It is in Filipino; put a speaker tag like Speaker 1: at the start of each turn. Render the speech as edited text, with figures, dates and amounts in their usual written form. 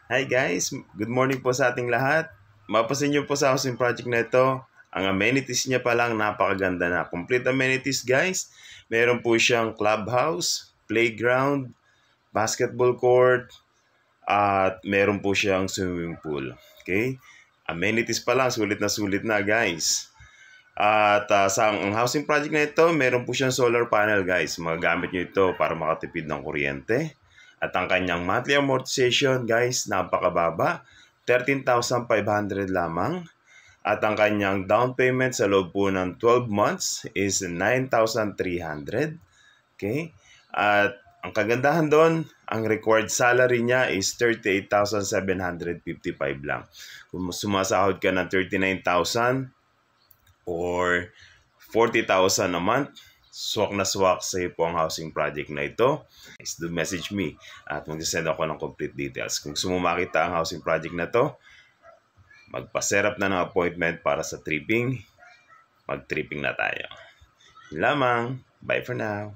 Speaker 1: Hi guys, good morning po sa ating lahat. Mapasin niyo po sa housing project na ito, ang amenities niya pa lang napakaganda na. Complete amenities guys. Meron po siyang clubhouse, playground, basketball court, at meron po siyang swimming pool. Okay? Amenities pa lang, sulit na guys. At sa ang housing project na ito, meron po siyang solar panel guys. Magagamit niyo ito para makatipid ng kuryente. At ang kanyang monthly amortization guys, napakababa. 13,500 lamang. At ang kanyang down payment sa loob po ng 12 months is 9,300. Okay? At ang kagandahan doon, ang required salary niya is 38,755 lang. Kung sumasahod ka ng 39,000 or 40,000 a month, swak na swak sa iyo po ang housing project na ito. Is do message me at mag-send ako ng complete details. Kung gusto mo makita ang housing project na to, magpa-set up na ng appointment para sa tripping. Mag-tripping na tayo. Yun lamang. Bye for now.